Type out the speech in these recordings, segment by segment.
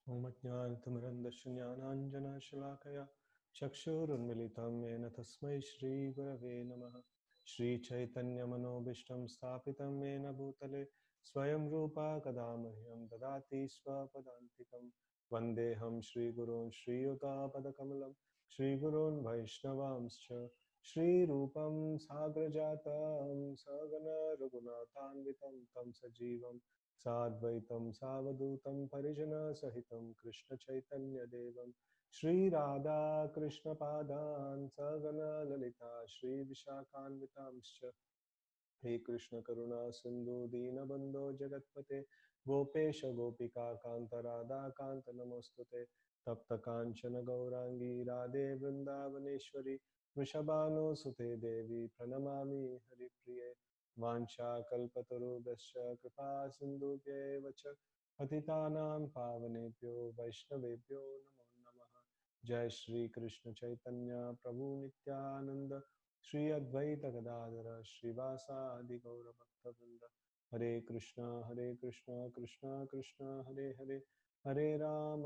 ॐ अज्ञानतिमिरन्धस्य ज्ञानाञ्जनशलाकया चक्षुरुन्मिलितं येन तस्मै श्रीगुरवे नमः। श्रीचैतन्यमनोभीष्टं स्थापितं येन भूतले स्वयं रूपा कदा मह्यं ददाति स्वपदान्तिकं। वन्देऽहं श्रीगुरून् श्रीयुतापदकमलं श्रीगुरून् वैष्णवांश्च श्रीरूपं साग्रजातं सगण रघुनाथान्वितं तं सजीवं साद्वैतं सावधूतं परिजनसहितं कृष्णचैतन्यदेवं श्रीराधा कृष्णपादान् सगण ललिता श्रीविशाखान्वितांश्च। हे कृष्ण करुणा सिंधु दीनबंधो जगतपते गोपेश गोपिका कांत राधा कांत नमोस्तुते। तप्त कांचन गौरांगी राधे वृंदावनेश्वरी वृषभानुसुते देवी प्रणमामि हरिप्रिये। वाञ्छाकल्पतरुभ्यश्च कृपा सिन्धुभ्येव च पतितानां पावनेभ्यो वैष्णवेभ्यो नमो नमः। जय श्री कृष्ण चैतन्य प्रभु नित्यानंद श्री अद्वैत गदाधर श्रीवासादि गौरभक्तवृंद। हरे कृष्णा कृष्णा कृष्णा हरे हरे, हरे Ram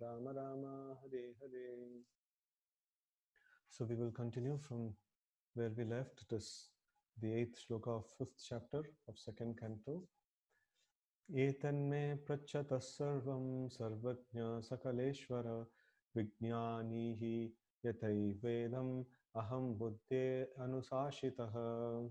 Ram Ram Hare Hare. So we will continue from where we left. It is the eighth shloka of fifth chapter of second canto. Etanme prachyatah sarvam sarvajna sakaleshvara vijnanihi yatai vedam aham buddhe anusashitaha.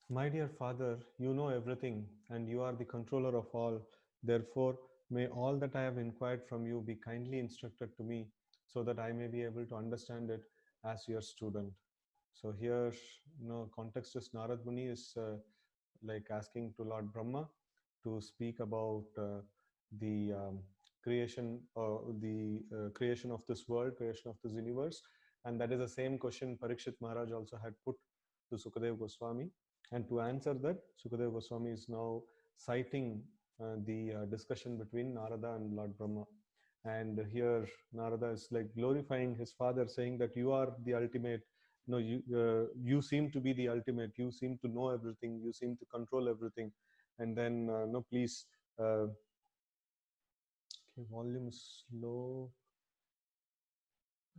My dear Father, you know everything and you are the controller of all. Therefore, may all that I have inquired from you be kindly instructed to me so that I may be able to understand it as your student. So here, context is Narad Muni is like asking to Lord Brahma to speak about the creation of this world, creation of this universe, and that is the same question Parikshit Maharaj also had put to Sukadev Goswami. And to answer that, Sukadev Goswami is now citing the discussion between Narada and Lord Brahma. And here Narada is like glorifying his father, saying that you are the ultimate. No, you seem to be the ultimate. You seem to know everything. You seem to control everything. And then no, please. Okay, volume is low.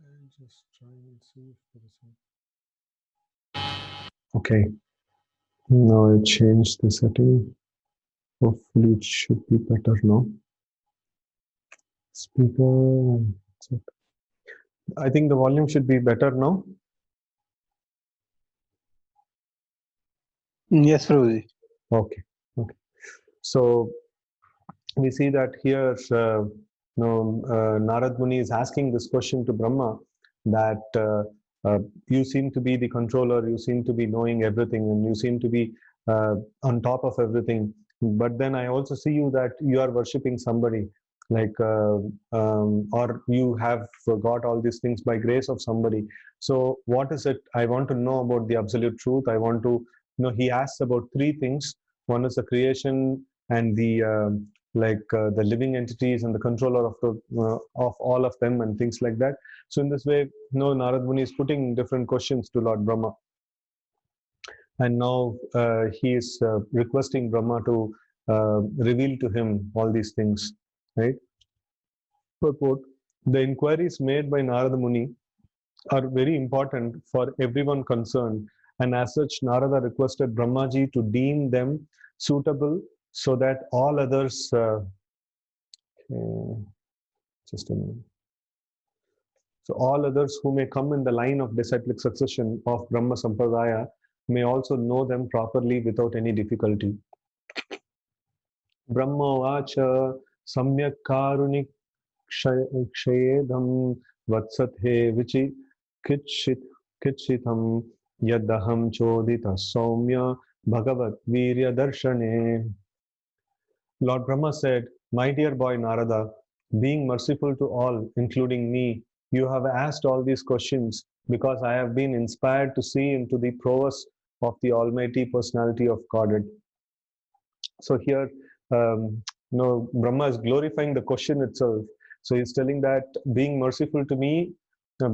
I'll just try and see if there is a... Okay. Now I changed the setting. Hopefully it should be better now. Speaker. I think the volume should be better now. Yes, Prabhuji. Okay. Okay. So we see that here, Narad Muni is asking this question to Brahma that you seem to be the controller, you seem to be knowing everything, and you seem to be on top of everything. But then I also see you that you are worshipping somebody, like, or you have got all these things by grace of somebody. So what is it? I want to know about the absolute truth. I want to he asks about three things. One is the creation and the the living entities and the controller of the of all of them and things like that. So in this way, Narad Muni is putting different questions to Lord Brahma, and now he is requesting Brahma to reveal to him all these things, right? Purport: the inquiries made by Narada Muni are very important for everyone concerned, and as such, Narada requested Brahmaji to deem them suitable so that all others. Just a minute. So all others who may come in the line of disciplic succession of Brahma Sampradaya may also know them properly without any difficulty. Brahma vacha samyak karunik kshayedham vatsathe vichi kitchitam yadaham chodita saumya bhagavat virya darshane. Lord Brahma said, my dear boy Narada, being merciful to all, including me, you have asked all these questions because I have been inspired to see into the prowess of the Almighty Personality of Godhead. So here, Brahma is glorifying the question itself. So he's telling that being merciful to me,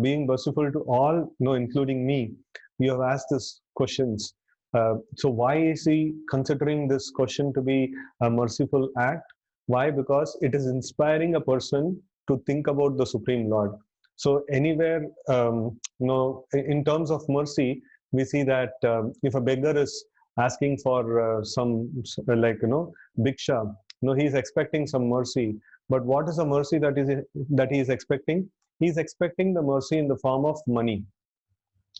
being merciful to all, including me, you have asked these questions. So why is he considering this question to be a merciful act? Why? Because it is inspiring a person to think about the Supreme Lord. So anywhere, in terms of mercy, we see that if a beggar is asking for bhiksha, he is expecting some mercy. But what is the mercy that he is expecting? He is expecting the mercy in the form of money,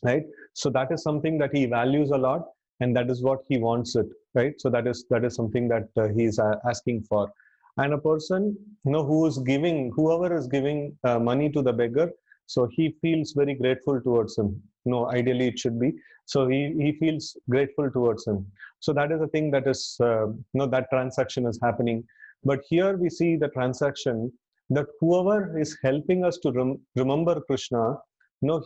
right? So that is something that he values a lot, and that is what he wants it, right? So that is something that he is asking for. And a person, who is giving, whoever is giving money to the beggar, so he feels very grateful towards him. Ideally it should be. So he feels grateful towards him. So that is the thing that is, that transaction is happening. But here we see the transaction that whoever is helping us to remember Krishna,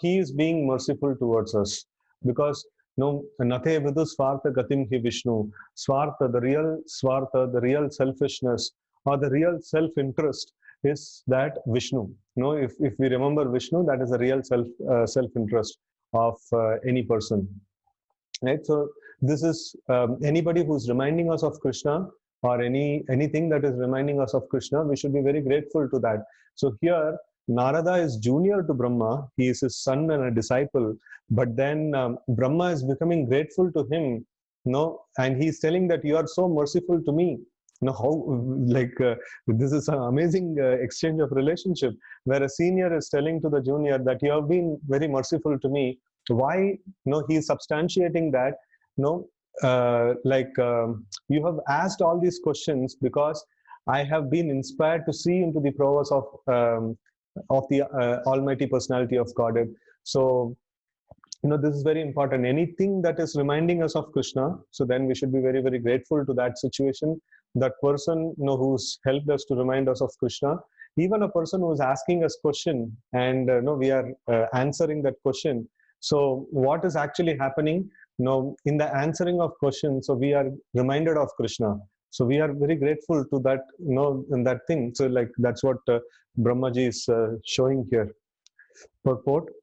he is being merciful towards us, because nate vidu swartha gatim hi Vishnu. Swartha, the real selfishness or the real self-interest is that Vishnu. If we remember Vishnu, that is the real self-interest of any person, right? So this is anybody who's reminding us of Krishna, or anything that is reminding us of Krishna, we should be very grateful to that. So here Narada is junior to Brahma, he is his son and a disciple, but then Brahma is becoming grateful to him, and he's telling that you are so merciful to me. How, this is an amazing exchange of relationship, where a senior is telling to the junior that you have been very merciful to me. Why? He is substantiating that, you have asked all these questions because I have been inspired to see into the prowess of the Almighty Personality of Godhead. So, this is very important. Anything that is reminding us of Krishna, so then we should be very, very grateful to that situation, that person, who's helped us to remind us of Krishna. Even a person who is asking us question, and we are answering that question. So what is actually happening? In the answering of questions, so we are reminded of Krishna. So we are very grateful to that, in that thing. So that's what Brahmaji is showing here. Purport: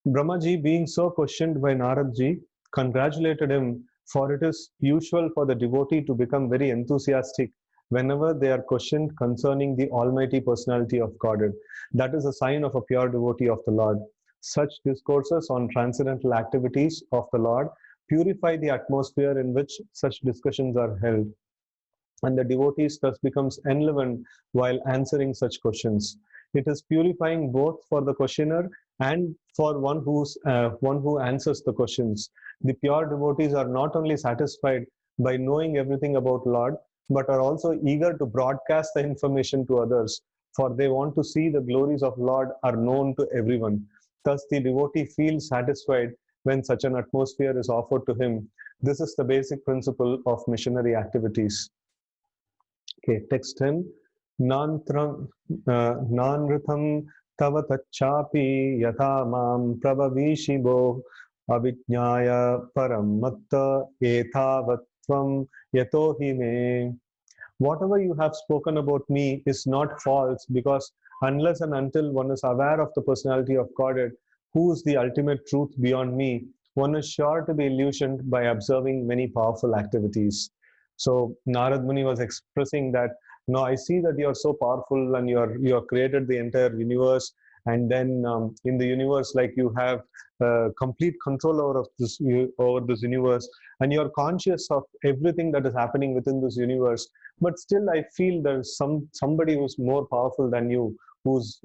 Brahmaji, being so questioned by Naradji, congratulated him, for it is usual for the devotee to become very enthusiastic whenever they are questioned concerning the Almighty Personality of Godhead. That is a sign of a pure devotee of the Lord. Such discourses on transcendental activities of the Lord purify the atmosphere in which such discussions are held, and the devotees thus becomes enlivened while answering such questions. It is purifying both for the questioner and for one who answers the questions. The pure devotees are not only satisfied by knowing everything about Lord, but are also eager to broadcast the information to others, for they want to see the glories of Lord are known to everyone. Thus, the devotee feels satisfied when such an atmosphere is offered to him. This is the basic principle of missionary activities. Okay, text 10. Nanritham tava tachapi yatha mam prabhavishibo avijnaya param matta ethavatvam yatohi me. Whatever you have spoken about me is not false, because unless and until one is aware of the personality of Godhead, who is the ultimate truth beyond me, one is sure to be illusioned by observing many powerful activities. So Narad Muni was expressing that, no, I see that you are so powerful and you have created the entire universe, and then in the universe, like, you have complete control over this universe, and you are conscious of everything that is happening within this universe. But still, I feel there's somebody who's more powerful than you, who's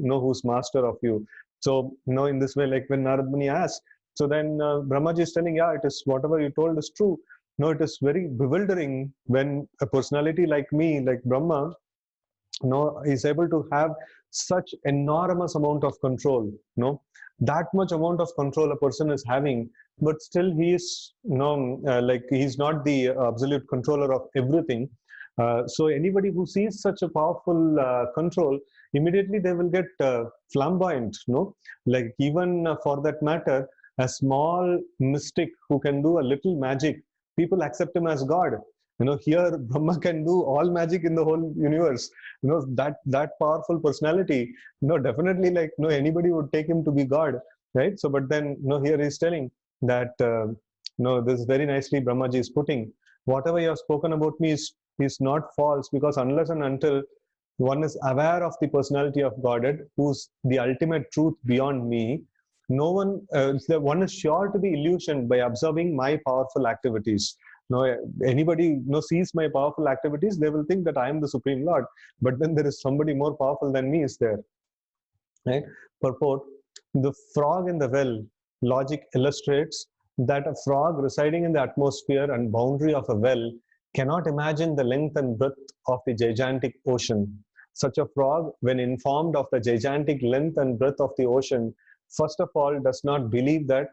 master of you. So in this way, like when Narad Muni asked, so then Brahmaji is telling, yeah, it is whatever you told is true. No, it is very bewildering when a personality like me, like Brahma, is able to have such enormous amount of control. That much amount of control a person is having, but still he is he's not the absolute controller of everything. So anybody who sees such a powerful control, immediately they will get flamboyant. Like, even for that matter, a small mystic who can do a little magic, people accept him as God. Here Brahma can do all magic in the whole universe. That powerful personality. Definitely, anybody would take him to be God, right? So, but then here he's telling that No, this is very nicely Brahmaji is putting. Whatever you have spoken about me is not false, because unless and until one is aware of the personality of Godhead, who's the ultimate truth beyond me, no one, one is sure to be illusioned by observing my powerful activities. No, anybody sees my powerful activities, they will think that I am the Supreme Lord. But then there is somebody more powerful than me is there. Right? Purport: the frog in the well. Logic illustrates that a frog residing in the atmosphere and boundary of a well cannot imagine the length and breadth of the gigantic ocean. Such a frog, when informed of the gigantic length and breadth of the ocean, first of all does not believe that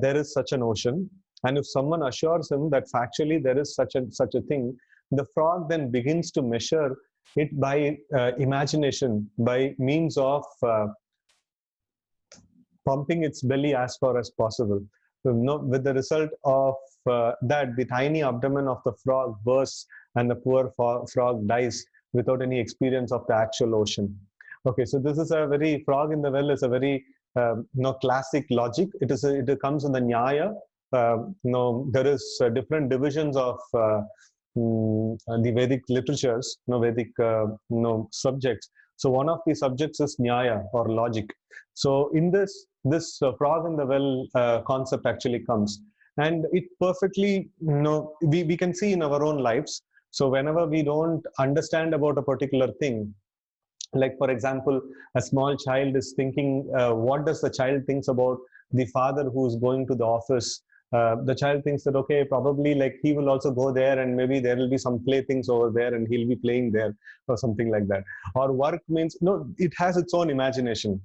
there is such an ocean. And if someone assures him that factually there is such a thing, the frog then begins to measure it by imagination, by means of pumping its belly as far as possible. So, with the result of that, the tiny abdomen of the frog bursts and the poor frog dies without any experience of the actual ocean. Okay, so this is a very, frog in the well is a very classic logic. It comes in the Nyaya. There is different divisions of the Vedic literatures, Vedic subjects. So one of the subjects is Nyaya, or logic. So in this frog in the well concept actually comes, and it perfectly, we can see in our own lives. So whenever we don't understand about a particular thing, like for example, a small child is thinking, what does the child thinks about the father who is going to the office? The child thinks that, okay, probably like he will also go there, and maybe there will be some playthings over there and he'll be playing there, or something like that. Or work means, it has its own imagination.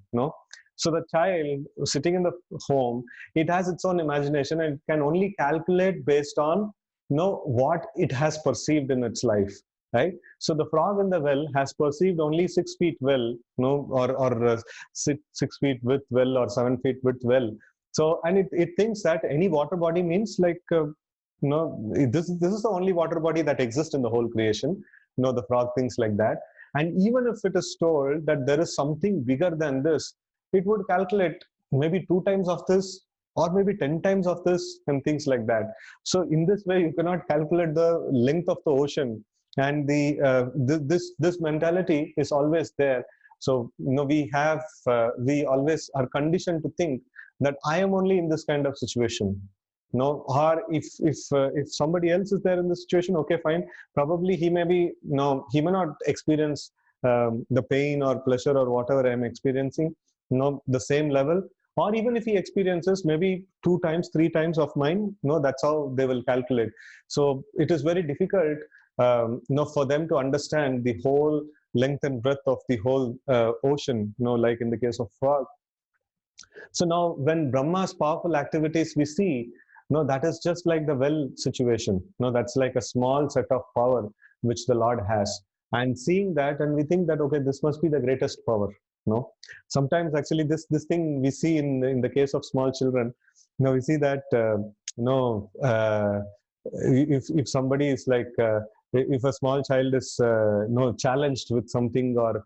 So the child sitting in the home, it has its own imagination, and it can only calculate based on what it has perceived in its life, right? So the frog in the well has perceived only 6 feet well, or 6 feet width well, or 7 feet width well. So, and it thinks that any water body means like, this is the only water body that exists in the whole creation. The frog thinks like that. And even if it is told that there is something bigger than this, it would calculate maybe 2 times of this, or maybe 10 times of this, and things like that. So in this way, you cannot calculate the length of the ocean. And this mentality is always there. So we always are conditioned to think that I am only in this kind of situation. Or if somebody else is there in the situation, okay, fine. Probably he may not experience the pain or pleasure or whatever I am experiencing, the same level. Or even if he experiences maybe 2 times, 3 times of mine, that's how they will calculate. So it is very difficult, for them to understand the whole length and breadth of the whole ocean, like in the case of frog. So now when Brahma's powerful activities we see, that is just like the well situation. That's like a small set of power which the Lord has. And seeing that, and we think that, okay, this must be the greatest power. Sometimes actually this thing we see in the case of small children. We see that, if somebody is like, if a small child is challenged with something, or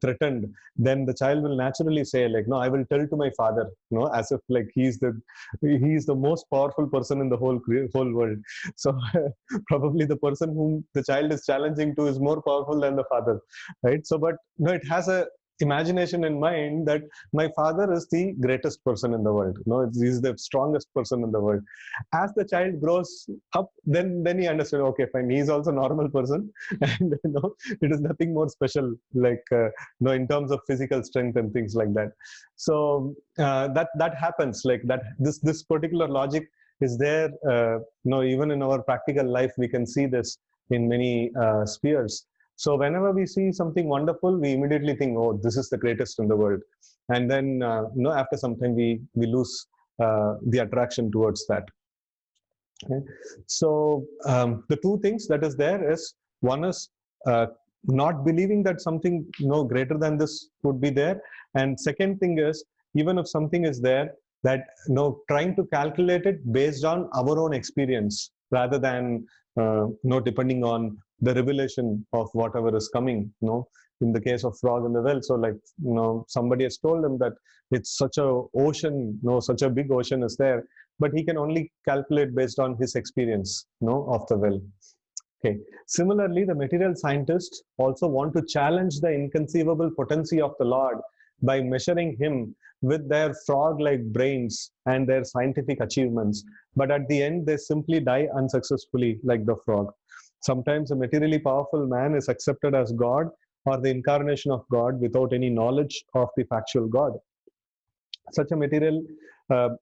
threatened, then the child will naturally say like, no, I will tell to my father, as if like he is the most powerful person in the whole world. So probably the person whom the child is challenging to is more powerful than the father, right? So but it has a imagination in mind that my father is the greatest person in the world. He's the strongest person in the world. As the child grows up, then he understands, okay, fine, he's also a normal person, and it is nothing more special, like in terms of physical strength and things like that. So that happens, like that. This particular logic is there. Even in our practical life, we can see this in many spheres. So whenever we see something wonderful, we immediately think, oh, this is the greatest in the world. And then, after some time, we lose the attraction towards that. Okay. So the 2 things that is there is, one is not believing that something greater than this would be there. And second thing is, even if something is there, that trying to calculate it based on our own experience, rather than depending on the revelation of whatever is coming. In the case of frog in the well, so like somebody has told him that it's such a ocean, such a big ocean is there, but he can only calculate based on his experience, of the well. Okay. Similarly, the material scientists also want to challenge the inconceivable potency of the Lord by measuring him with their frog-like brains and their scientific achievements. But at the end, they simply die unsuccessfully like the frog. Sometimes a materially powerful man is accepted as God or the incarnation of God without any knowledge of the factual God. Such a material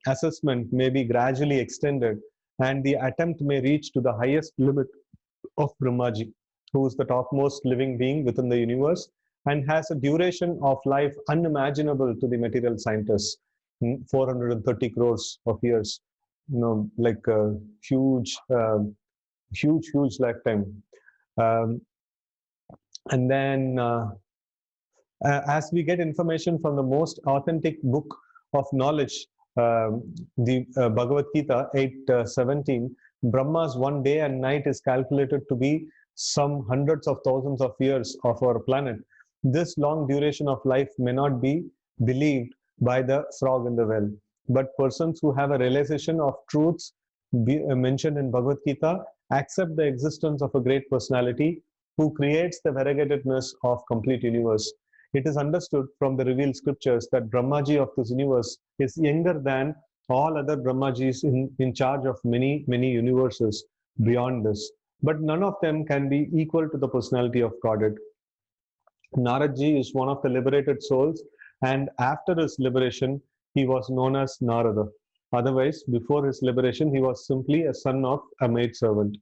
assessment may be gradually extended, and the attempt may reach to the highest limit of Brahmaji, who is the topmost living being within the universe and has a duration of life unimaginable to the material scientists, 430 crores of years, like a huge lifetime. Um, and then as we get information from the most authentic book of knowledge, the Bhagavad Gita 8:17, Brahma's one day and night is calculated to be some hundreds of thousands of years of our planet. This long duration of life may not be believed by the frog in the well, but persons who have a realization of truths mentioned in Bhagavad Gita accept the existence of a great personality who creates the variegatedness of complete universe. It is understood from the revealed scriptures that Brahmaji of this universe is younger than all other Brahmajis in charge of many, many universes beyond this. But none of them can be equal to the personality of Godhead. Naradji is one of the liberated souls, and after his liberation, he was known as Narada. Otherwise, before his liberation, he was simply a son of a maidservant.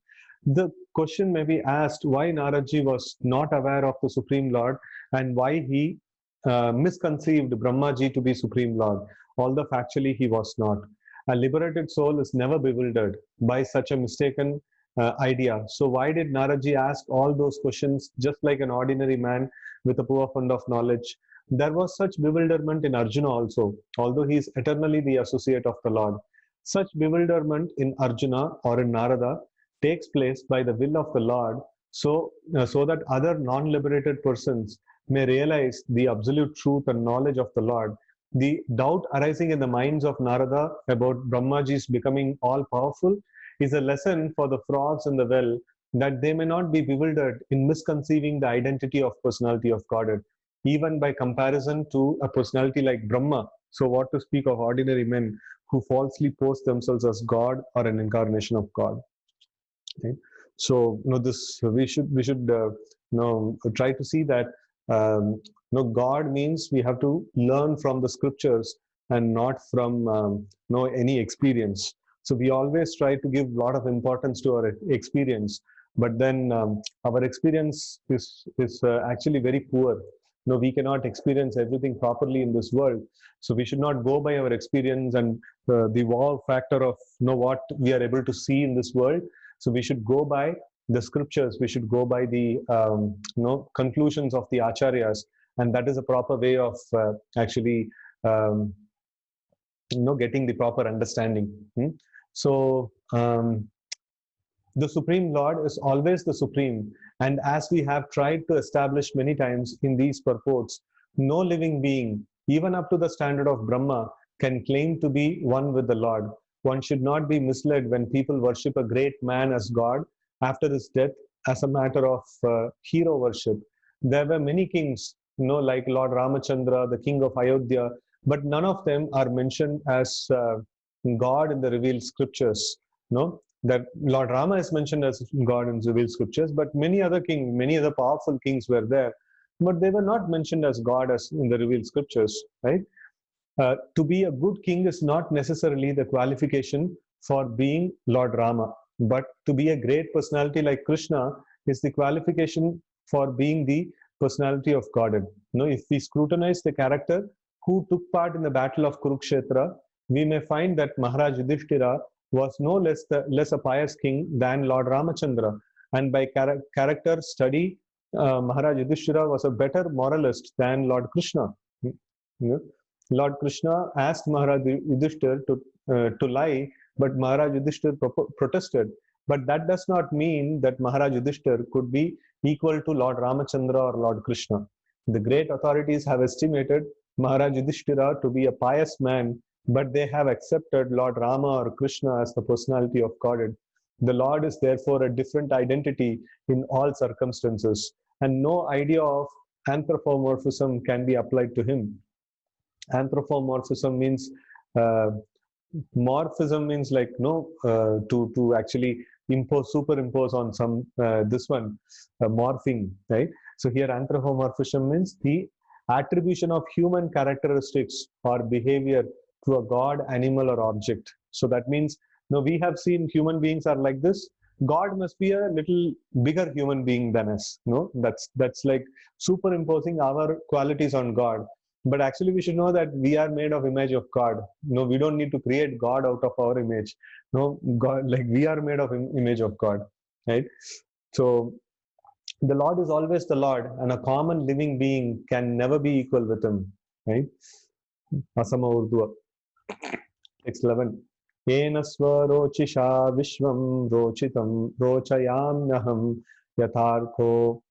The question may be asked why Naradji was not aware of the Supreme Lord and why he misconceived Brahmaji to be Supreme Lord, although factually he was not. A liberated soul is never bewildered by such a mistaken idea. So why did Naradji ask all those questions just like an ordinary man with a poor fund of knowledge? There was such bewilderment in Arjuna also, although he is eternally the associate of the Lord. Such bewilderment in Arjuna or in Narada takes place by the will of the Lord, so that other non-liberated persons may realize the absolute truth and knowledge of the Lord. The doubt arising in the minds of Narada about Brahmaji's becoming all-powerful is a lesson for the frogs in the well, that they may not be bewildered in misconceiving the identity of personality of Godhead, even by comparison to a personality like Brahma. So what to speak of ordinary men who falsely post themselves as God or an incarnation of God. Okay. So this we should try to see that God means we have to learn from the scriptures and not from any experience. So we always try to give a lot of importance to our experience, but then our experience is actually very poor. We cannot experience everything properly in this world. So we should not go by our experience and the wow factor of what we are able to see in this world. So we should go by the scriptures. We should go by the conclusions of the acharyas, and that is a proper way of actually getting the proper understanding. So the Supreme Lord is always the Supreme, and as we have tried to establish many times in these purports, no living being, even up to the standard of Brahma, can claim to be one with the Lord. One should not be misled when people worship a great man as God after his death as a matter of hero worship. There were many kings, like Lord Ramachandra, the king of Ayodhya, but none of them are mentioned as God in the revealed scriptures. That Lord Rama is mentioned as God in the revealed scriptures, but many other kings, many other powerful kings were there, but they were not mentioned as God as in the revealed scriptures, right? To be a good king is not necessarily the qualification for being Lord Rama, but to be a great personality like Krishna is the qualification for being the personality of Godhead. If we scrutinize the character who took part in the battle of Kurukshetra, we may find that Maharaj Yudhishthira was no less a pious king than Lord Ramachandra, and by character study, Maharaj Yudhishthira was a better moralist than Lord Krishna. Lord Krishna asked Maharaj Yudhishthira to lie, but Maharaj Yudhishthira protested. But that does not mean that Maharaj Yudhishthira could be equal to Lord Ramachandra or Lord Krishna. The great authorities have estimated Maharaj Yudhishthira to be a pious man but they have accepted Lord Rama or Krishna as the personality of Godhead. The Lord is therefore a different identity in all circumstances, and no idea of anthropomorphism can be applied to him. Anthropomorphism means uh, morphism means like no to actually impose superimpose on some this one morphing, right? So here anthropomorphism means the attribution of human characteristics or behavior to a god, animal, or object. So that means no, we have seen human beings are like this. God must be a little bigger human being than us. No, that's like superimposing our qualities on God. But actually we should know that we are made of image of God. No, we don't need to create God out of our image. No, God, like we are made of image of God, right? So the Lord is always the Lord, and a common living being can never be equal with him, right? Asama Urdu. Text 11. Yena swarocisha vishvam rochitam rochayamyaham yathartho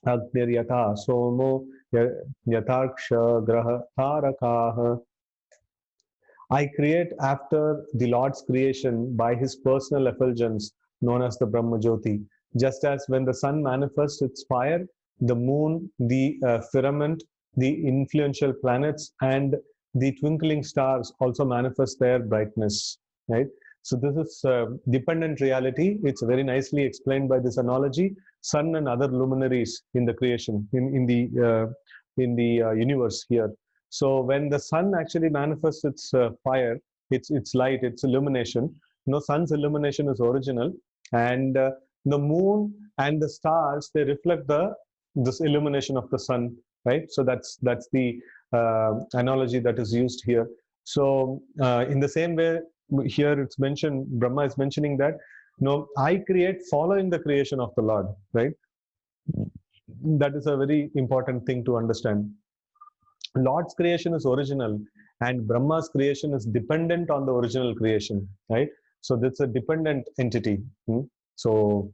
agniryatha somo yatharksha graha tarakah. I create after the Lord's creation by his personal effulgence known as the Brahma Jyoti. Just as when the sun manifests its fire, the moon, the firmament, the influential planets, and the twinkling stars also manifest their brightness. Right? So this is dependent reality. It's very nicely explained by this analogy. Sun and other luminaries in the creation, in the universe here. So when the sun actually manifests its fire, its light, its illumination, sun's illumination is original, and the moon and the stars, they reflect this illumination of the sun, right? So that's the analogy that is used here. So in the same way, here it's mentioned, Brahma is mentioning that I create following the creation of the Lord, right? That is a very important thing to understand. Lord's creation is original, and Brahma's creation is dependent on the original creation, right? So that's a dependent entity. So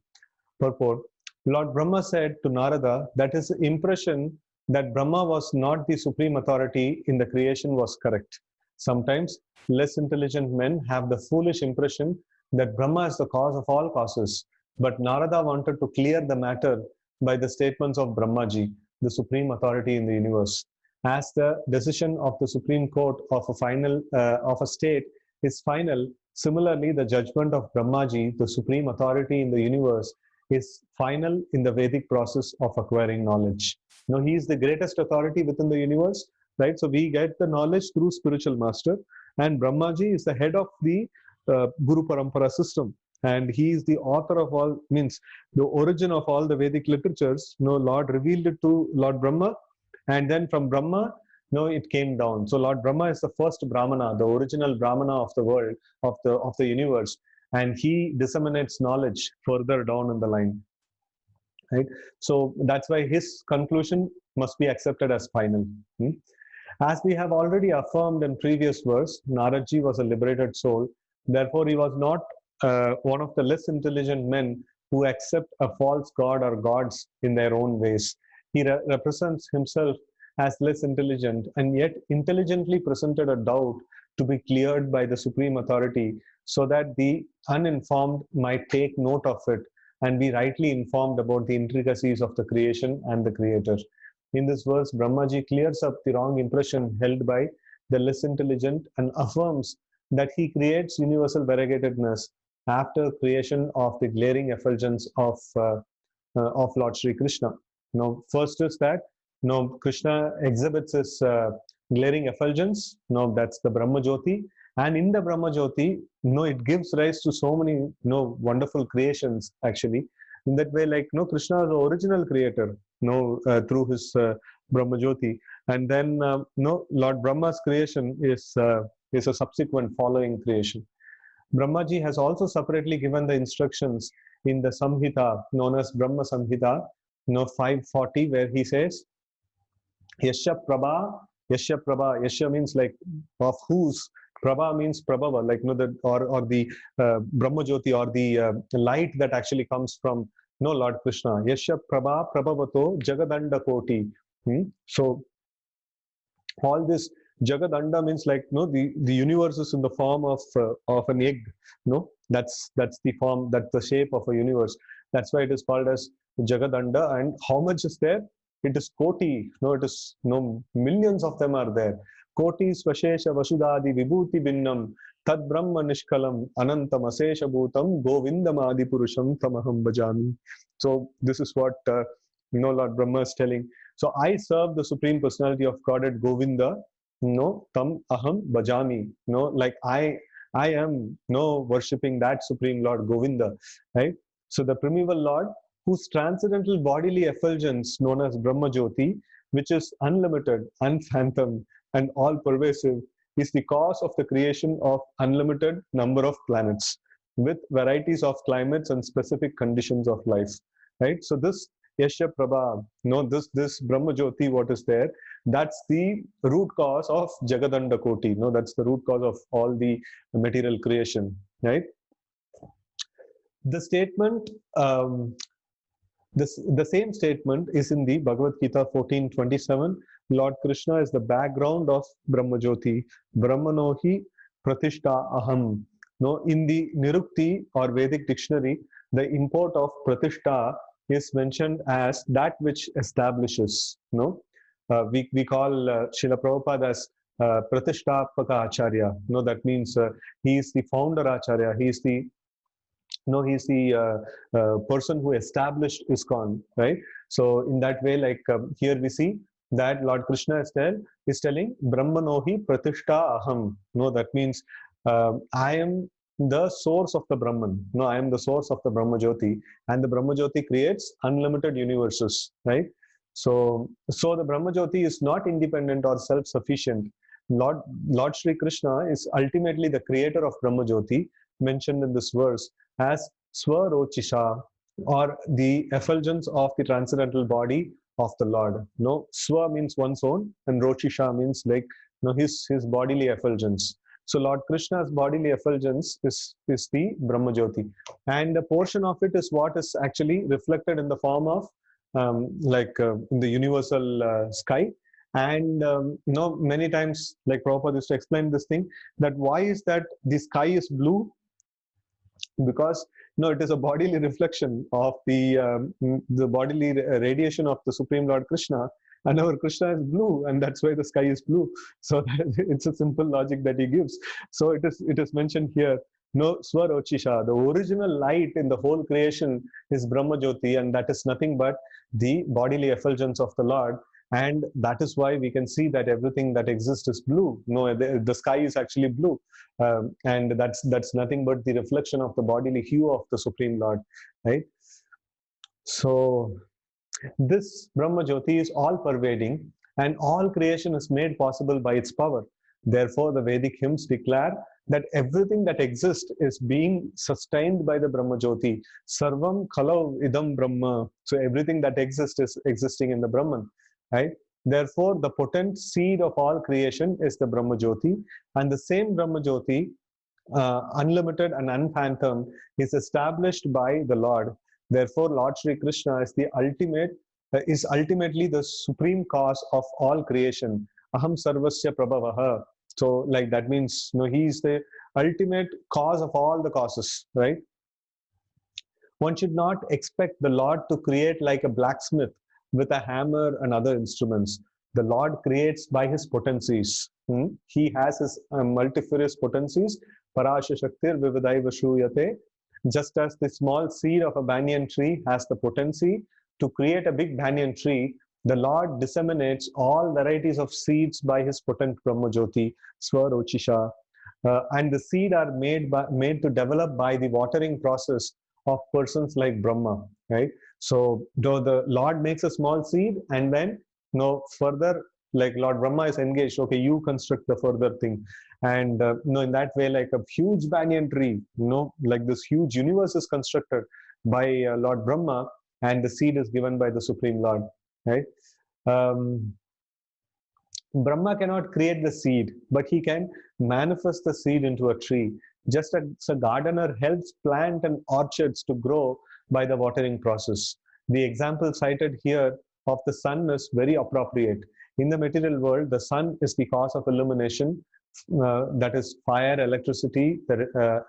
purport, Lord Brahma said to Narada that his impression that Brahma was not the supreme authority in the creation was correct. Sometimes less intelligent men have the foolish impression that Brahma is the cause of all causes, but Narada wanted to clear the matter by the statements of Brahmaji, the supreme authority in the universe. As the decision of the Supreme Court of a state is final, similarly the judgment of Brahmaji, the supreme authority in the universe, is final in the Vedic process of acquiring knowledge. He is the greatest authority within the universe, right? So we get the knowledge through spiritual master, and Brahmaji is the head of the Guru Parampara system, and he is the author of all, means the origin of all the Vedic literatures. Lord revealed it to Lord Brahma, and then from Brahma, it came down. So Lord Brahma is the first Brahmana, the original Brahmana of the world, of the universe, and he disseminates knowledge further down in the line. Right? So that's why his conclusion must be accepted as final. As we have already affirmed in previous verse, Naradji was a liberated soul. Therefore, he was not one of the less intelligent men who accept a false god or gods in their own ways. He represents himself as less intelligent, and yet intelligently presented a doubt to be cleared by the supreme authority, so that the uninformed might take note of it and be rightly informed about the intricacies of the creation and the creator. In this verse, Brahmaji clears up the wrong impression held by the less intelligent and affirms that he creates universal variegatedness after creation of the glaring effulgence of Lord Sri Krishna. First is that Krishna exhibits his glaring effulgence. That's the Brahma Jyoti, and in the Brahma Jyoti, it gives rise to so many wonderful creations. Actually, in that way, like Krishna is the original creator. Through his Brahma Jyoti, and then Lord Brahma's creation is a subsequent following creation. Brahmaji has also separately given the instructions in the Samhita known as Brahma Samhita, 540, where he says, Yasha Prabha, Yasha Prabha. Yasha means like of whose. Prabha means Prabhava, like the Brahma Jyoti, or the light that actually comes from Lord Krishna. Yasha Prabha Prabhavato Jagadanda Koti. So all this Jagadanda means like, no, the universe is in the form of an egg. No, that's the form, that's the shape of a universe. That's why it is called as Jagadanda. And how much is there? It is Koti. No, it is, no, millions of them are there. Koti Swashesha Vasudadi Vibhuti Binnam Tad Brahma Nishkalam Anantam Asesha Bhutam Govindam Adi Purusham Tamaham Bhajami. So this is what Lord Brahma is telling. So I serve the Supreme Personality of Godhead Govinda, tam aham bhajami, like I am worshipping that Supreme Lord Govinda, right? So the primeval Lord, whose transcendental bodily effulgence known as Brahma Jyoti, which is unlimited, unphantomed, and all pervasive, is the cause of the creation of unlimited number of planets with varieties of climates and specific conditions of life, right? So this Yasha Prabha, this Brahma Jyoti, what is there, that's the root cause of Jagadanda Koti. That's the root cause of all the material creation, right? The statement, the same statement is in the Bhagavad Gita 14:27. Lord Krishna is the background of Brahma Jyoti. Brahmanohi Pratishta Aham. In the Nirukti or Vedic dictionary, the import of Pratishta is mentioned as that which establishes. We call Srila Prabhupada as Pratishtapaka Acharya. That means he is the founder Acharya. He is the he's the person who established ISKCON, right? So in that way, like here we see that Lord Krishna is telling Brahmanohi Pratishta Aham. That means I am the source of the Brahman. I am the source of the Brahma Jyoti, and the Brahma Jyoti creates unlimited universes, right? So the Brahma Jyoti is not independent or self-sufficient. Lord Shri Krishna is ultimately the creator of Brahma Jyoti, mentioned in this verse as Swarochisha, or the effulgence of the transcendental body of the Lord. Swa means one's own, and Rochisha means like his bodily effulgence. So Lord Krishna's bodily effulgence is the Brahma Jyoti, and a portion of it is what is actually reflected in the form of in the universal sky. And many times, like Prabhupada used to explain this thing, that why is that the sky is blue? Because it is a bodily reflection of the bodily radiation of the Supreme Lord Krishna, and our Krishna is blue, and that's why the sky is blue. So it's a simple logic that he gives. So it is mentioned here. Swarochisha, the original light in the whole creation is Brahma Jyoti, and that is nothing but the bodily effulgence of the Lord. And that is why we can see that everything that exists is blue. The sky is actually blue, and that's nothing but the reflection of the bodily hue of the Supreme Lord, right? So this Brahma Jyoti is all pervading, and all creation is made possible by its power. Therefore, the Vedic hymns declare that everything that exists is being sustained by the Brahma Jyoti. Sarvam Khalav Idam Brahma. So everything that exists is existing in the Brahman, right? Therefore, the potent seed of all creation is the Brahma Jyoti, and the same Brahma Jyoti, unlimited and unphantomed, is established by the Lord. Therefore, Lord Shri Krishna is is ultimately the supreme cause of all creation. Aham Sarvasya Prabhavaha. So, like that means, he is the ultimate cause of all the causes, right? One should not expect the Lord to create like a blacksmith with a hammer and other instruments. The Lord creates by his potencies. He has his multifarious potencies. Parasha Shaktir Vividaiva Shruyate. Just as the small seed of a banyan tree has the potency to create a big banyan tree, the Lord disseminates all varieties of seeds by his potent Brahma Jyoti, Swarochisha. And the seed are made to develop by the watering process of persons like Brahma, right? So though the Lord makes a small seed, and then further, like Lord Brahma is engaged, okay, you construct the further thing. And in that way, like a huge banyan tree, like this huge universe is constructed by Lord Brahma, and the seed is given by the Supreme Lord, right? Brahma cannot create the seed, but he can manifest the seed into a tree. Just as a gardener helps plant and orchards to grow by the watering process. The example cited here of the sun is very appropriate. In the material world, the sun is the cause of illumination, that is fire, electricity,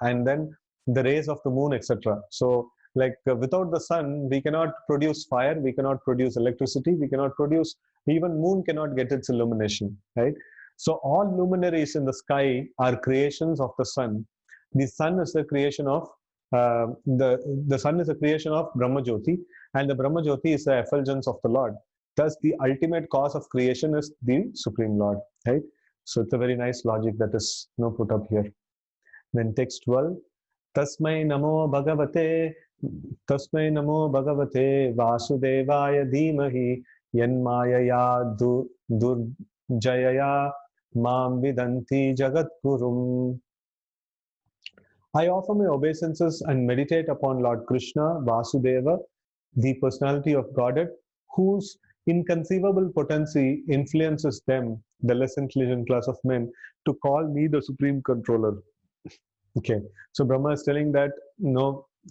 and then the rays of the moon, etc. So, like without the sun, we cannot produce fire, we cannot produce electricity, we cannot produce, even moon cannot get its illumination, right? So all luminaries in the sky are creations of the sun. The sun is the creation of the sun is a creation of Brahma Jyoti, and the Brahma Jyoti is the effulgence of the Lord. Thus, the ultimate cause of creation is the Supreme Lord, right? So it's a very nice logic that is put up here. Then text 12, Tasmai Namo Bhagavate, Tasmai Namo Bhagavate Vasudevaya Dhimahi Yanmayaya Durjayaya Mam Vidanti Jagat Gurum. I offer my obeisances and meditate upon Lord Krishna, Vasudeva, the personality of Godhead, whose inconceivable potency influences them, the less intelligent class of men, to call me the supreme controller. Okay, so Brahma is telling that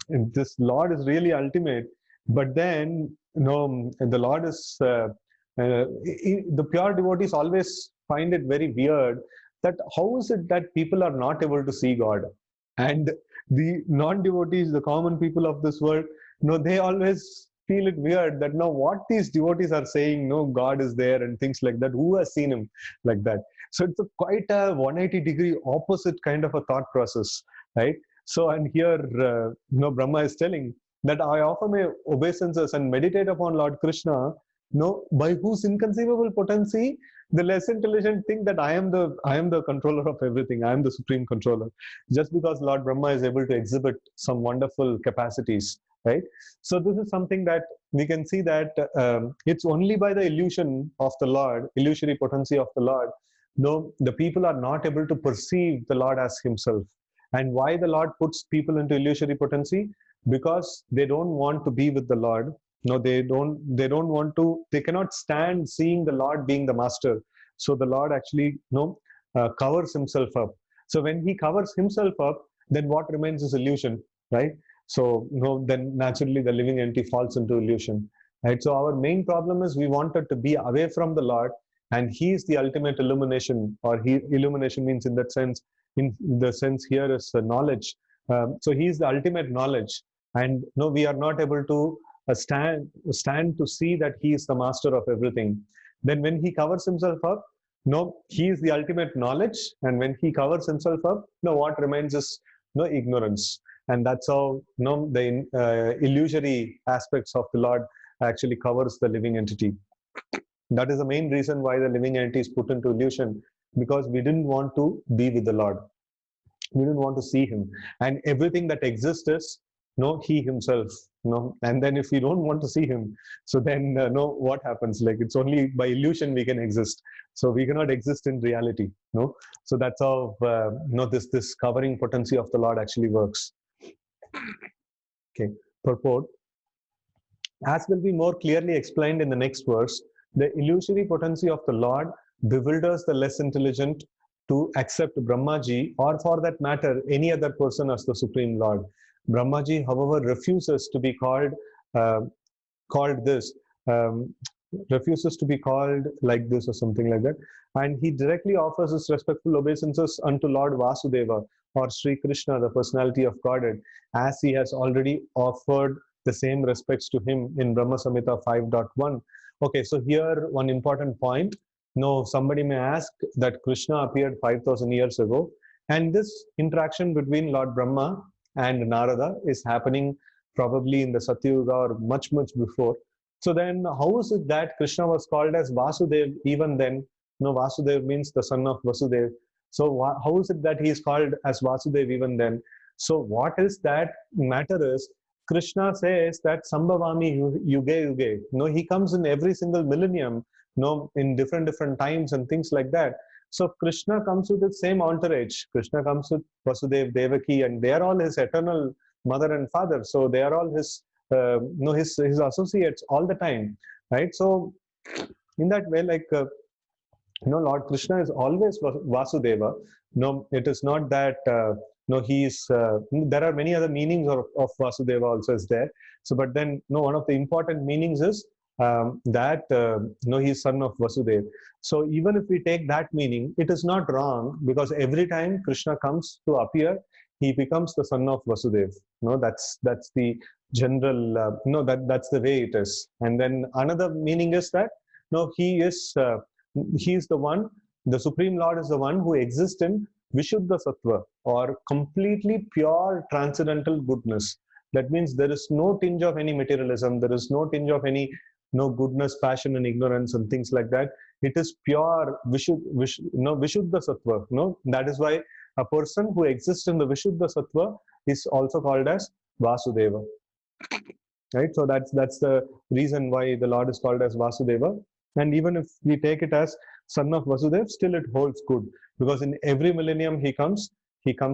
this Lord is really ultimate, but then the Lord is the pure devotees always find it very weird that how is it that people are not able to see God, and the non-devotees, the common people of this world, they always feel it weird that what these devotees are saying, God is there and things like that. Who has seen him like that? So it's quite a 180-degree opposite kind of a thought process, right? So, and here, Brahma is telling that I offer my obeisances and meditate upon Lord Krishna, by whose inconceivable potency the less intelligent think that I am the controller of everything. I am the supreme controller, just because Lord Brahma is able to exhibit some wonderful capacities, right? So this is something that we can see that it's only by the illusion of the Lord, illusory potency of the Lord, the people are not able to perceive the Lord as himself. And why the Lord puts people into illusory potency? Because they don't want to be with the Lord. They cannot stand seeing the Lord being the master. So the Lord actually covers himself up. So when he covers himself up, then what remains is illusion, right? So then naturally the living entity falls into illusion, right? So our main problem is we wanted to be away from the Lord, and he is the ultimate illumination, or illumination means in the sense here is knowledge. So he is the ultimate knowledge, and we are not able to stand to see that he is the master of everything. Then when he covers himself up, he is the ultimate knowledge, and when he covers himself up, what remains is ignorance. And that's how the illusory aspects of the Lord actually covers the living entity. That is the main reason why the living entity is put into illusion, because we didn't want to be with the Lord. We didn't want to see him. And everything that exists is he himself. And then if we don't want to see him, so then what happens? Like, it's only by illusion we can exist. So we cannot exist in reality. So that's how this covering potency of the Lord actually works. Okay, purport. As will be more clearly explained in the next verse, the illusory potency of the Lord bewilders the less intelligent to accept Brahmaji, or for that matter, any other person as the Supreme Lord. Brahmaji, however, refuses to be refuses to be called like this or something like that. And he directly offers his respectful obeisances unto Lord Vasudeva, or Sri Krishna, the personality of Godhead, as he has already offered the same respects to him in Brahma Samhita 5.1. Okay, so here one important point. Somebody may ask that Krishna appeared 5,000 years ago, and this interaction between Lord Brahma and Narada is happening probably in the Satyuga or much, much before. So then how is it that Krishna was called as Vasudev even then? Vasudev means the son of Vasudev. So how is it that he is called as Vasudev even then? So what is that matter is, Krishna says that Sambhavami Yuge Yuge. He comes in every single millennium, in different times and things like that. So Krishna comes with the same entourage. Krishna comes with Vasudev, Devaki, and they are all his eternal mother and father. So they are all his his associates all the time, right? So in that way, like Lord Krishna is always Vasudeva. It is not that he is. There are many other meanings of Vasudeva also is there. So, but then one of the important meanings is he's son of Vasudeva. So even if we take that meaning, it is not wrong, because every time Krishna comes to appear, he becomes the son of Vasudeva. That's the general, that's the way it is. And then another meaning is that he is the one, the Supreme Lord is the one who exists in Vishuddha Sattva, or completely pure transcendental goodness. That means there is no tinge of any materialism, there is no tinge of any goodness, passion, and ignorance, and things like that. It is pure Vishuddha Sattva. That is why a person who exists in the Vishuddha Sattva is also called as Vasudeva. Right? So that's the reason why the Lord is called as Vasudeva. And even if we take it as son of Vasudeva, still it holds good, because in every millennium he comes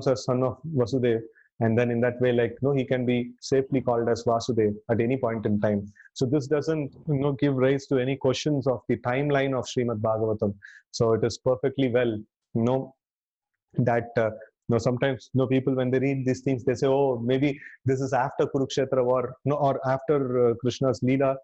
as son of Vasudeva. And then in that way, he can be safely called as Vasudeva at any point in time. So this doesn't give rise to any questions of the timeline of Srimad Bhagavatam. So it is perfectly well that sometimes people, when they read these things, they say, oh, maybe this is after Kurukshetra war, or after Krishna's Leela,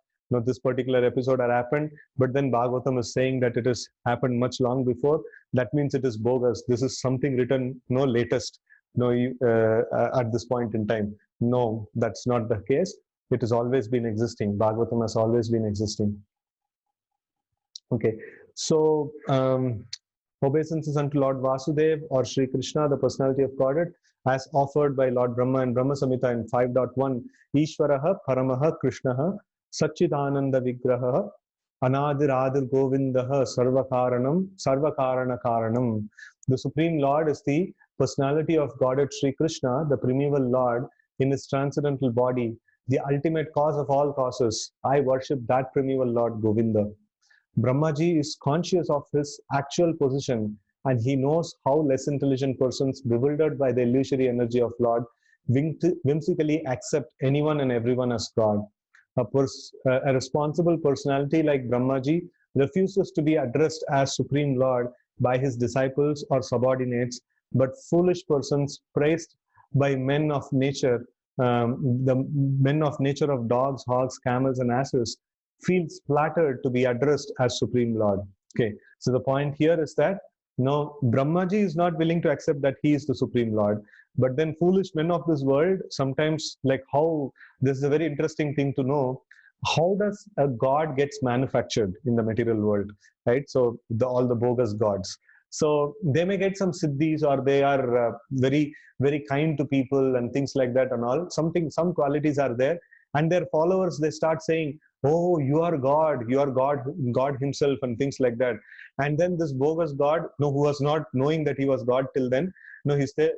this particular episode had happened, but then Bhagavatam is saying that it has happened much long before. That means it is bogus. This is something written latest at this point in time. No, that's not the case. It has always been existing. Bhagavatam has always been existing. Okay, so obeisances unto Lord Vasudeva, or Sri Krishna, the personality of Godhead, as offered by Lord Brahma and Brahma Samhita in 5.1. Ishvaraha Paramaha Krishnaha Satchidananda Vigraha Anadiradir Govindaha Sarvakaranam Sarvakarana Karanam. The Supreme Lord is the personality of Godhead Sri Krishna, the primeval Lord, in his transcendental body, the ultimate cause of all causes. I worship that primeval Lord Govinda. Brahmaji is conscious of his actual position, and he knows how less intelligent persons, bewildered by the illusory energy of Lord, whimsically accept anyone and everyone as God. A responsible personality like Brahmaji refuses to be addressed as Supreme Lord by his disciples or subordinates, but foolish persons praised by men of nature, the men of nature of dogs, hogs, camels, and asses, feels flattered to be addressed as Supreme Lord. Okay, so the point here is that Brahmaji is not willing to accept that he is the Supreme Lord, but then foolish men of this world sometimes, how this is a very interesting thing to know. How does a god gets manufactured in the material world, right? So all the bogus gods. So they may get some siddhis, or they are very, very kind to people and things like that and all. Some qualities are there, and their followers, they start saying, oh, you are God himself, and things like that. And then this bogus God, who was not knowing that he was God till then,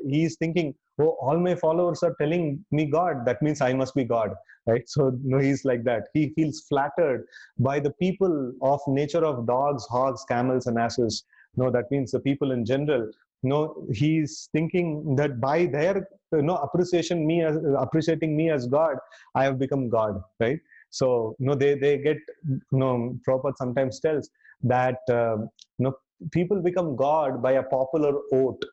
he's thinking, oh, all my followers are telling me God, that means I must be God, right? So he's like that. He feels flattered by the people of nature of dogs, hogs, camels, and asses. That means the people in general. He's thinking that by their appreciating me as God, I have become God, right? So they get, Prabhupada sometimes tells that people become God by a popular vote.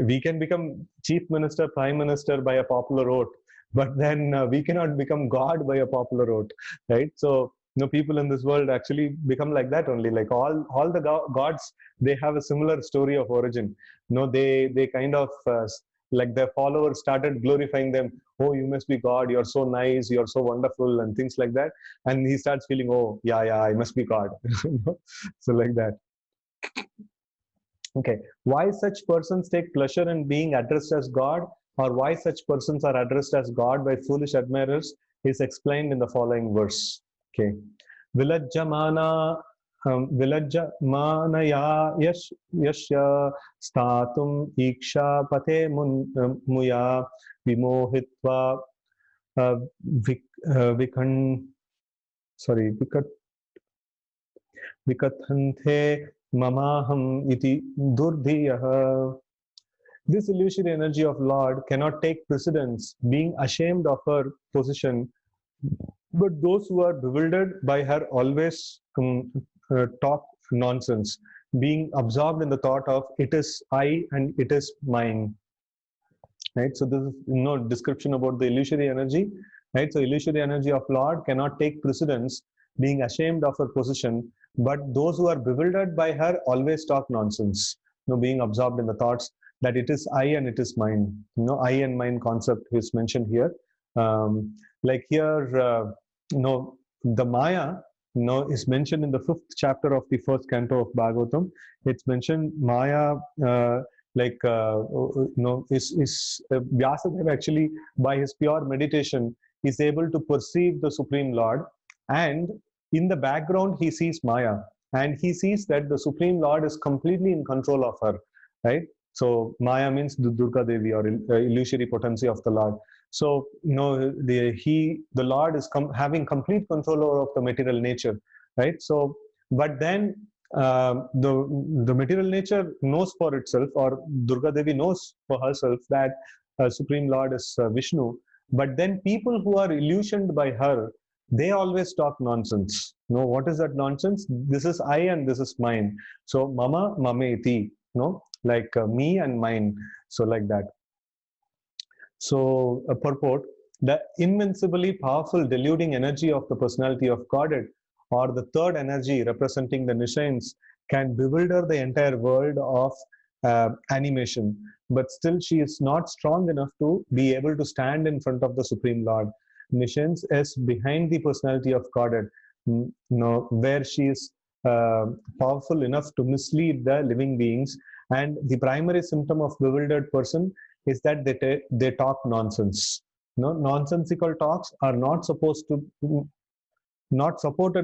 We can become chief minister, prime minister by a popular vote, but then we cannot become God by a popular vote, right? So people in this world actually become like that only. Like all the gods, they have a similar story of origin. They kind of like their followers started glorifying them. Oh, you must be God, you're so nice, you're so wonderful, and things like that. And he starts feeling, oh yeah, I must be God. So like that. Okay, why such persons take pleasure in being addressed as God, or why such persons are addressed as God by foolish admirers, is explained in the following verse. Okay, Vilajjamana Vilajjamanaya yashya statum iksha pate muya vimohitva vikathante mamaham iti durdhiyah. This illusory energy of Lord cannot take precedence, being ashamed of her position, but those who are bewildered by her always talk nonsense, being absorbed in the thought of it is I and it is mine. Right? So this is description about the illusory energy. Right? So illusory energy of Lord cannot take precedence, being ashamed of her position. But those who are bewildered by her always talk nonsense, being absorbed in the thoughts that it is I and it is mine. I and mine concept is mentioned here. Like here, the Maya, is mentioned in the 5th chapter of the 1st canto of Bhagavatam. It's mentioned Maya, Vyasadeva actually, by his pure meditation, is able to perceive the Supreme Lord, and in the background he sees Maya, and he sees that the Supreme Lord is completely in control of her, right? So Maya means the Durga Devi, or illusory potency of the Lord. So the Lord is having complete control of the material nature, right? So, but then the material nature knows for itself, or Durga Devi knows for herself, that Supreme Lord is Vishnu. But then people who are illusioned by her, they always talk nonsense. What is that nonsense? This is I and this is mine. So mama mameti, like me and mine. So like that. So, a purport: the invincibly powerful deluding energy of the personality of Godhead, or the third energy representing the Nishayans, can bewilder the entire world of animation, but still she is not strong enough to be able to stand in front of the Supreme Lord. Nishayans is behind the personality of Godhead, where she is powerful enough to mislead the living beings, and the primary symptom of bewildered person is that they talk nonsense. Nonsensical talks are not supported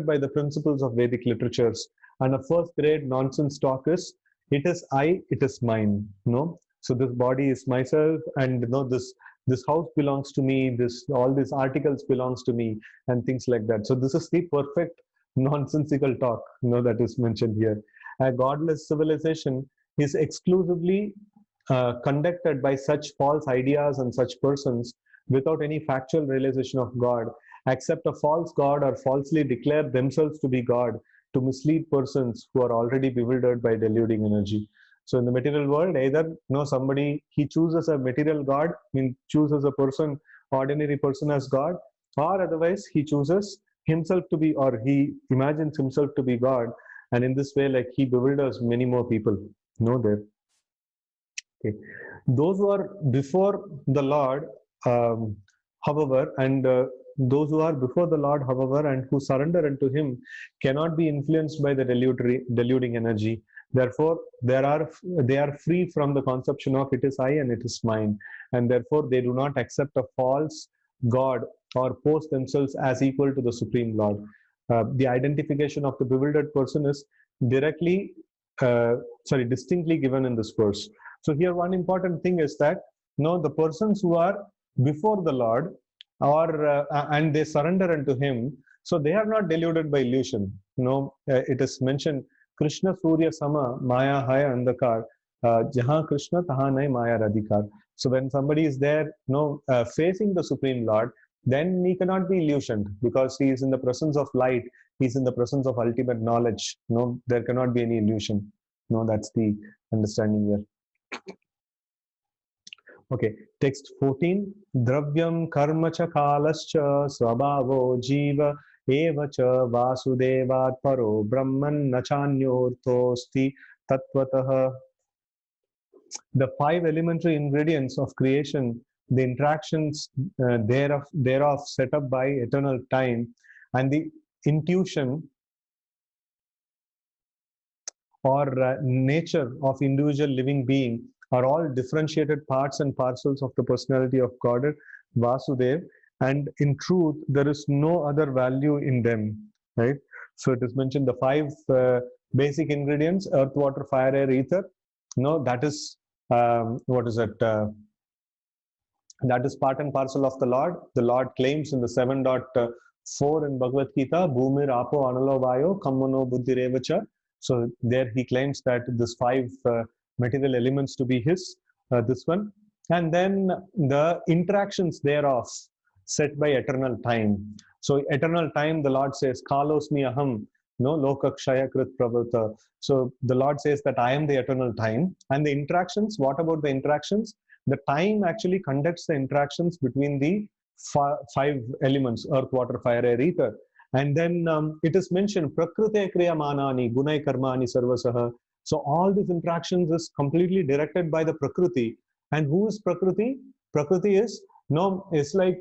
by the principles of Vedic literatures. And a first grade nonsense talk is, it is I, it is mine. So this body is myself, and this house belongs to me. All these articles belongs to me, and things like that. So this is the perfect nonsensical talk, that is mentioned here. A godless civilization is exclusively conducted by such false ideas and such persons, without any factual realization of God, accept a false God or falsely declare themselves to be God, to mislead persons who are already bewildered by deluding energy. So in the material world, either somebody, he chooses a material God, chooses a person, ordinary person, as God, or otherwise he chooses himself to be, or he imagines himself to be God, and in this way, like, he bewilders many more people. There. Okay. Those who are before the Lord, however, and those who are before the Lord, however, and who surrender unto Him, cannot be influenced by the deluding energy. Therefore, they are free from the conception of it is I and it is mine, and therefore they do not accept a false God or pose themselves as equal to the Supreme Lord. The identification of the bewildered person is distinctly given in this verse. So here one important thing is that the persons who are before the Lord, or and they surrender unto Him, so they are not deluded by illusion. It is mentioned, Krishna Surya Sama Maya Haya Andakar, Jahan Krishna Tahan Nai Maya Radhikar. So when somebody is there, facing the Supreme Lord, then he cannot be illusioned, because he is in the presence of light. He is in the presence of ultimate knowledge. There cannot be any illusion. That's the understanding here. Okay, text 14. Dravyam karma cha kalascha swabhavo jiva eva cha vasudevat paro brahman nachanyorthosti tatvatah. The 5 elementary ingredients of creation, the interactions thereof set up by eternal time, and the intuition or nature of individual living being are all differentiated parts and parcels of the personality of God, Vasudev, and in truth, there is no other value in them, right? So it is mentioned the 5 basic ingredients: earth, water, fire, air, ether. That is, what is it? That is part and parcel of the Lord. The Lord claims in the 7.4 in Bhagavad Gita, Bhumir Apo Analo Vayo Kamano Buddhi Revacha. So there he claims that this 5 material elements to be his, this one. And then the interactions thereof set by eternal time. So eternal time, the Lord says, Kalosmi Aham, Lokakshaya Krit Pravata. So the Lord says that I am the eternal time. And the interactions, what about the interactions? The time actually conducts the interactions between the 5 elements, earth, water, fire, air, ether. And then it is mentioned, Prakrite Kriyamanani, Gunai Karmani Sarvasaha. So all these interactions is completely directed by the Prakriti. And who is Prakriti? Prakriti is, no, it's like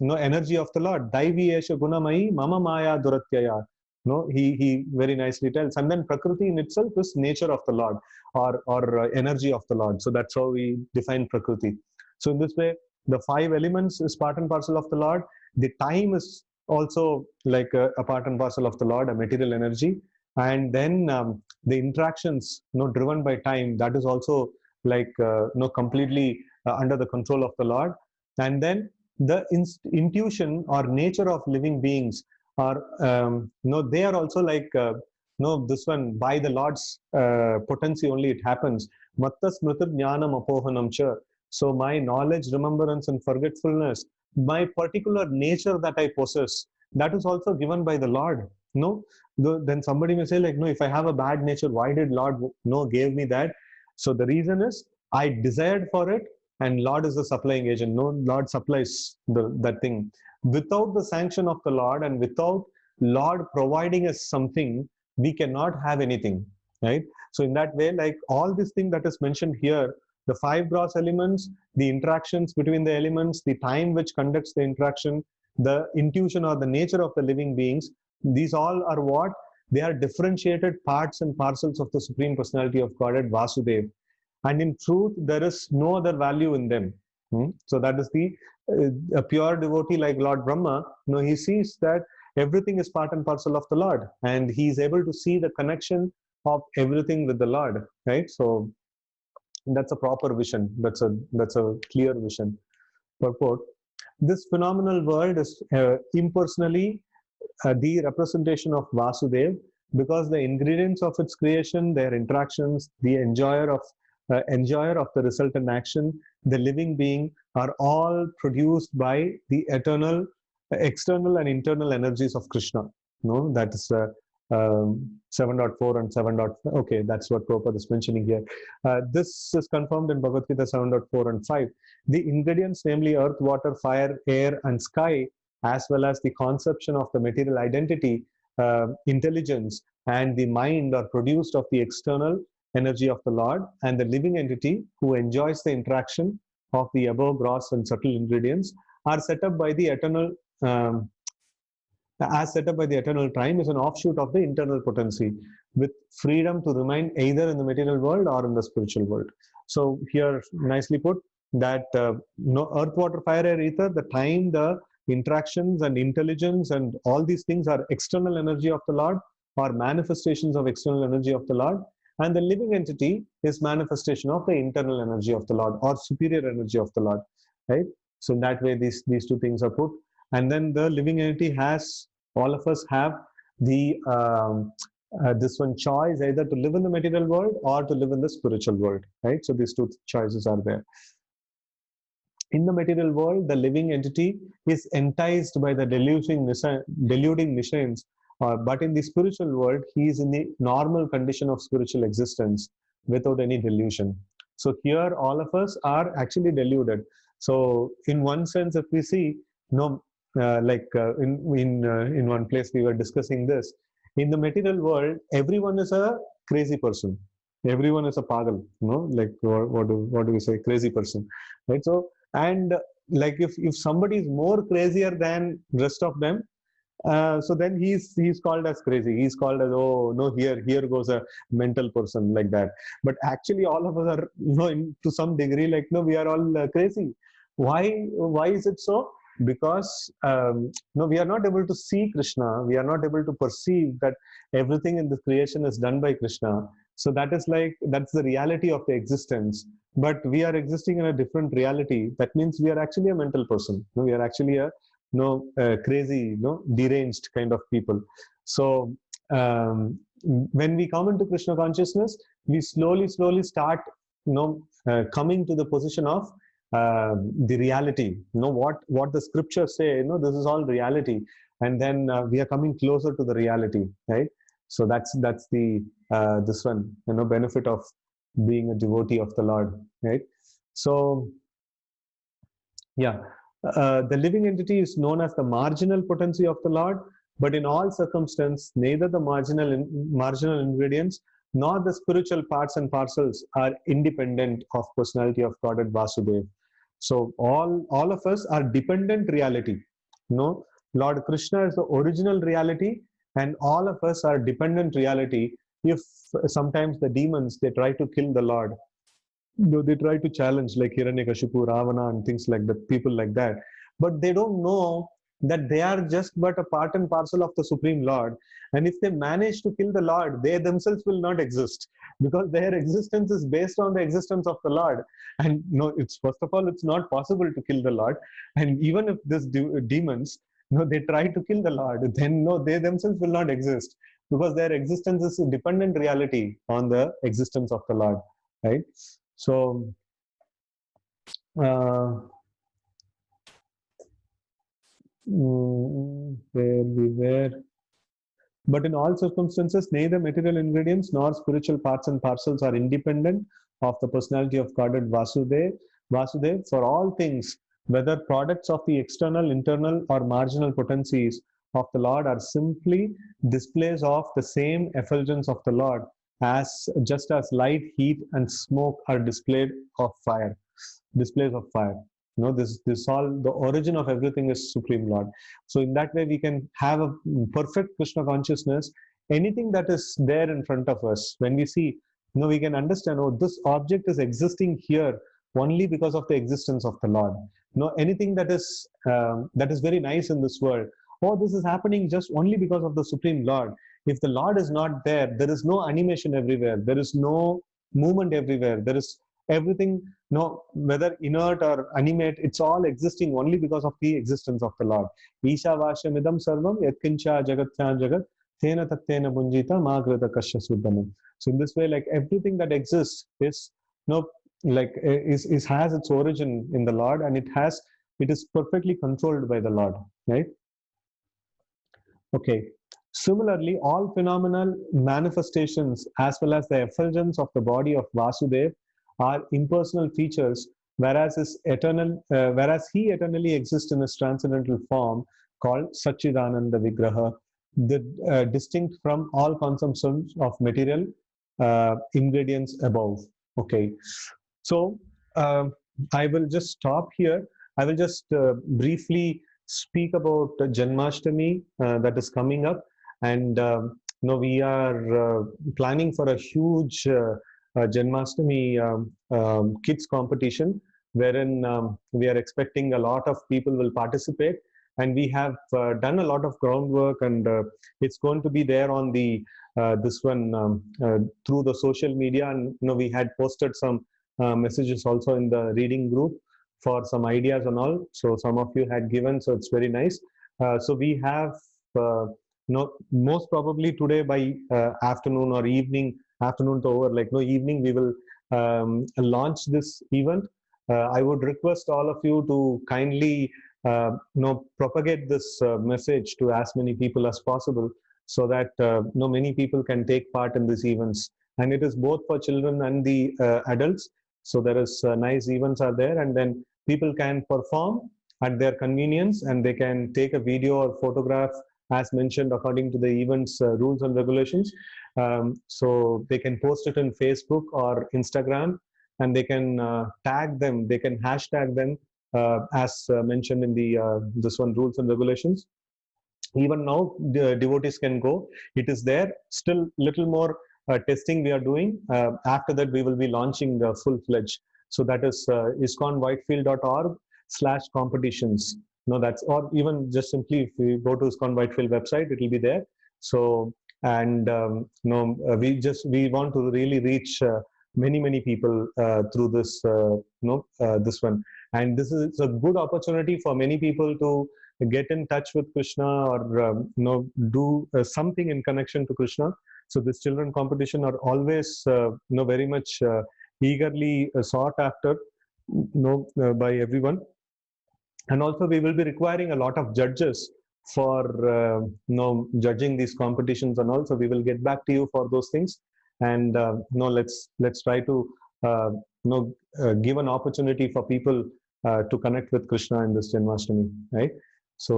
no, energy of the Lord. Daivi Esha Gunamai Mama Maya Duratyaya. No, he very nicely tells. And then Prakriti in itself is nature of the Lord, or energy of the Lord. So that's how we define Prakriti. So in this way, the five elements is part and parcel of the Lord. The time is also like a part and parcel of the Lord, a material energy. And then the interactions, driven by time, that is also like completely under the control of the Lord. And then the intuition or nature of living beings are they are also like this one, by the Lord's potency only it happens. Matta smriti jnanam apohanam cha. So my knowledge, remembrance, and forgetfulness, my particular nature that I possess, that is also given by the Lord. No, then somebody may say like, no, if I have a bad nature, why did Lord gave me that? So the reason is I desired for it, and Lord is the supplying agent. No, Lord supplies that thing. Without the sanction of the Lord and without Lord providing us something, we cannot have anything, right? So in that way, like all this thing that is mentioned here, the five gross elements, the interactions between the elements, the time which conducts the interaction, the intuition or the nature of the living beings, these all are what? They are differentiated parts and parcels of the Supreme Personality of Godhead, Vasudev. And in truth, there is no other value in them. So that is the a pure devotee like Lord Brahma. He sees that everything is part and parcel of the Lord, and he is able to see the connection of everything with the Lord, right? So that's a proper vision. That's a clear vision. Purport: this phenomenal world is impersonally the representation of Vasudev, because the ingredients of its creation, their interactions, the enjoyer of the resultant action, the living being, are all produced by the eternal, external and internal energies of Krishna. That is 7.4 and 7. Okay, that's what Prabhupada is mentioning here. This is confirmed in Bhagavad Gita 7.4 and 5. The ingredients, namely earth, water, fire, air, and sky, as well as the conception of the material identity, intelligence, and the mind, are produced of the external energy of the Lord, and the living entity who enjoys the interaction of the above gross and subtle ingredients are set up by the eternal as set up by the eternal time, is an offshoot of the internal potency, with freedom to remain either in the material world or in the spiritual world. So here nicely put that earth, water, fire, air, ether, the time, the interactions and intelligence and all these things are external energy of the Lord, or manifestations of external energy of the Lord, and the living entity is manifestation of the internal energy of the Lord, or superior energy of the Lord, right? So in that way, these two things are put. And then the living entity has, all of us have the this one choice, either to live in the material world or to live in the spiritual world, right? So these two choices are there. In the material world, the living entity is enticed by the deluding missions, but in the spiritual world, he is in the normal condition of spiritual existence without any delusion. So here, all of us are actually deluded. So in one sense, if we see, in one place we were discussing this, in the material world, everyone is a crazy person. Everyone is a pagal, like what do we say? Crazy person, right? So, and like if somebody is more crazier than rest of them, so then he's called as crazy. He's called as, oh no, here goes a mental person, like that. But actually, all of us are, to some degree, like, no, we are all crazy. Why is it so? Because we are not able to see Krishna. We are not able to perceive that everything in the creation is done by Krishna. So that's the reality of the existence. But we are existing in a different reality. That means we are actually a mental person. We are actually a crazy, deranged kind of people. So when we come into Krishna consciousness, we slowly start, coming to the position of the reality. What the scriptures say. This is all reality, and then we are coming closer to the reality, right? So that's the this one, benefit of being a devotee of the Lord, right? So yeah. The living entity is known as the marginal potency of the Lord, But in all circumstances, neither the marginal ingredients nor the spiritual parts and parcels are independent of personality of God at Vasudev. So all of us are dependent reality. No, Lord Krishna is the original reality, and all of us are dependent reality. If sometimes the demons they try to kill the Lord, they try to challenge like Hiranyakashipu, Ravana, and things like that, people like that, but they don't know that they are just but a part and parcel of the Supreme Lord. And if they manage to kill the Lord, they themselves will not exist, because their existence is based on the existence of the Lord. And no, it's first of all, it's not possible to kill the Lord. And even if these demons, they try to kill the Lord, then no, they themselves will not exist, because their existence is a dependent reality on the existence of the Lord, right? So, where we were. But in all circumstances, neither material ingredients nor spiritual parts and parcels are independent of the personality of Godhead Vasudev. Vasudev, for all things, whether products of the external, internal, or marginal potencies of the Lord, are simply displays of the same effulgence of the Lord, as just as light, heat, and smoke are displayed of fire, displays of fire. This all, the origin of everything is Supreme Lord. So in that way, we can have a perfect Krishna consciousness. Anything that is there in front of us, when we see, we can understand, oh, this object is existing here only because of the existence of the Lord. Anything that is very nice in this world, oh, this is happening just only because of the Supreme Lord. If the Lord is not there, there is no animation everywhere. There is no movement everywhere. There is everything, whether inert or animate, it's all existing only because of the existence of the Lord. Isha Vashamidam Sarvam Yatkincha Jagatya Jagat Tena Tattena Bunjita Magrata Kasha Suddhanam. So in this way, like everything that exists is has its origin in the Lord, and it is perfectly controlled by the Lord, right? Okay. Similarly, all phenomenal manifestations as well as the effulgence of the body of Vasudev are impersonal features, whereas he eternally exists in his transcendental form called Satchidananda Vigraha, distinct from all consumptions of material ingredients above. Okay, so I will just stop here. I will just briefly speak about Janmashtami that is coming up, and we are planning for a huge Janmashtami kids competition, wherein we are expecting a lot of people will participate, and we have done a lot of groundwork, and it's going to be there on the this one through the social media, and we had posted some messages also in the reading group for some ideas and all. So some of you had given, so it's very nice. So we have most probably today by afternoon or afternoon to over, evening, we will launch this event. I would request all of you to kindly propagate this message to as many people as possible, so that many people can take part in these events. And it is both for children and the adults. So there is nice events are there, and then people can perform at their convenience, and they can take a video or photograph as mentioned according to the event's rules and regulations. So they can post it in Facebook or Instagram, and they can tag them, they can hashtag them as mentioned in the this one rules and regulations. Even now, the devotees can go. It is there. Still, little more testing we are doing. After that, we will be launching the full-fledged. So that is iskonwhitefield.org/competitions. No, that's, or even just simply if we go to ISKCON Whitefield website, it will be there. So, and we want to really reach many people through this this one. And this is a good opportunity for many people to get in touch with Krishna, or do something in connection to Krishna. So this children competition are always very much eagerly sought after by everyone. And also we will be requiring a lot of judges for judging these competitions, and also we will get back to you for those things. And let's try to give an opportunity for people to connect with Krishna in this Janmashtami, right? So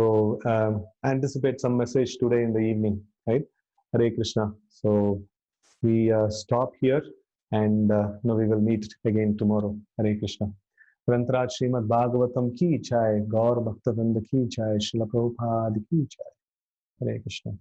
anticipate some message today in the evening, right? Hare Krishna. So we stop here, and we will meet again tomorrow. Hare Krishna. ग्रंथराज Shrimad Bhagavatam की जय, गौर भक्तवृंद की जय, श्रील प्रभुपाद की जय. हरे कृष्ण.